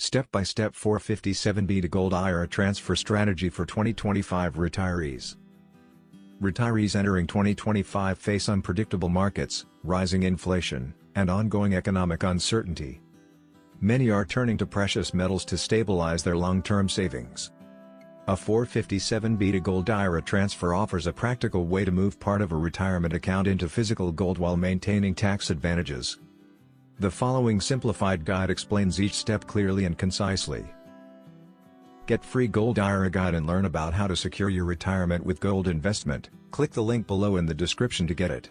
Step-by-step 457b to Gold IRA transfer strategy for 2025 retirees. Retirees entering 2025 face unpredictable markets, rising inflation, and ongoing economic uncertainty. Many are turning to precious metals to stabilize their long-term savings. A 457b to Gold IRA transfer offers a practical way to move part of a retirement account into physical gold while maintaining tax advantages. The following simplified guide explains each step clearly and concisely. Get free Gold IRA guide and learn about how to secure your retirement with gold investment. Click the link below in the description to get it.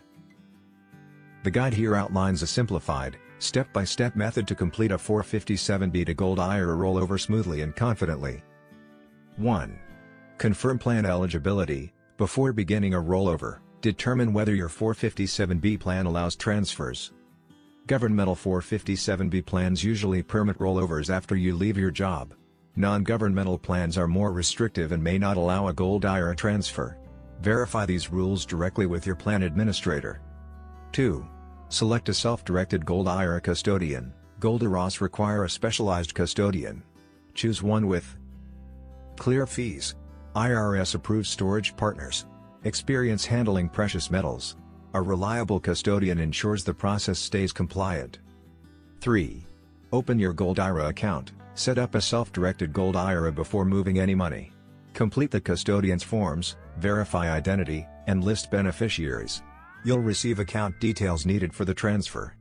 The guide here outlines a simplified, step-by-step method to complete a 457b to Gold IRA rollover smoothly and confidently. 1. Confirm plan eligibility. Before beginning a rollover, determine whether your 457b plan allows transfers. Governmental 457b plans usually permit rollovers after you leave your job. Non-governmental plans are more restrictive and may not allow a Gold IRA transfer. Verify these rules directly with your plan administrator. 2. Select a self-directed Gold IRA custodian. Gold IRAs require a specialized custodian. Choose one with clear fees, IRS-approved storage partners, experience handling precious metals. A reliable custodian ensures the process stays compliant. 3. Open your Gold IRA account. Set up a self-directed Gold IRA before moving any money. Complete the custodian's forms, verify identity, and list beneficiaries. You'll receive account details needed for the transfer.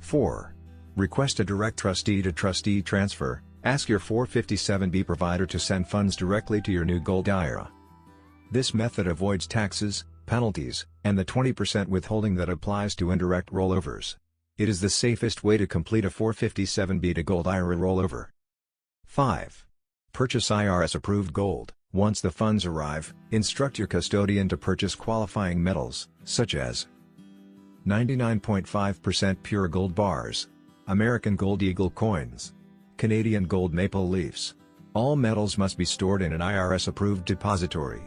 4. Request a direct trustee-to-trustee transfer. Ask your 457b provider to send funds directly to your new Gold IRA. This method avoids taxes, penalties, and the 20% withholding that applies to indirect rollovers. It is the safest way to complete a 457b to Gold IRA rollover. 5. Purchase IRS-approved gold. Once the funds arrive, instruct your custodian to purchase qualifying metals, such as 99.5% pure gold bars, American Gold Eagle coins, Canadian gold maple leafs. All metals must be stored in an IRS-approved depository.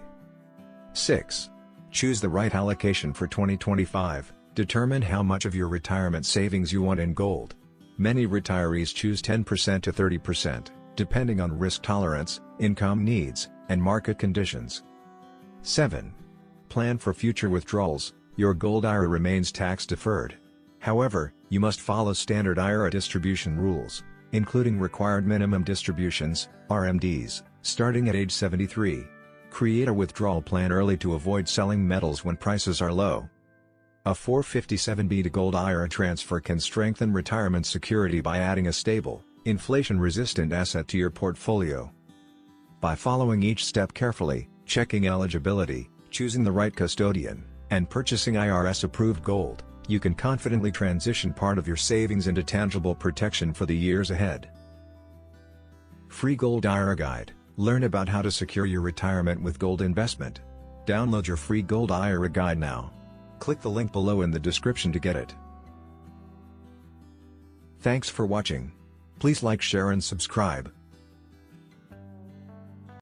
6. Choose the right allocation for 2025. Determine how much of your retirement savings you want in gold. Many retirees choose 10% to 30%, depending on risk tolerance, income needs, and market conditions. 7. Plan for future withdrawals. Your Gold IRA remains tax-deferred. However, you must follow standard IRA distribution rules, including required minimum distributions, RMDs, starting at age 73. Create a withdrawal plan early to avoid selling metals when prices are low. A 457b to Gold IRA transfer can strengthen retirement security by adding a stable, inflation-resistant asset to your portfolio. By following each step carefully, checking eligibility, choosing the right custodian, and purchasing IRS-approved gold, you can confidently transition part of your savings into tangible protection for the years ahead. Free Gold IRA Guide. Learn about how to secure your retirement with gold investment. Download your free Gold IRA Guide now. Click the link below in the description to get it. Thanks for watching. Please like, share and subscribe.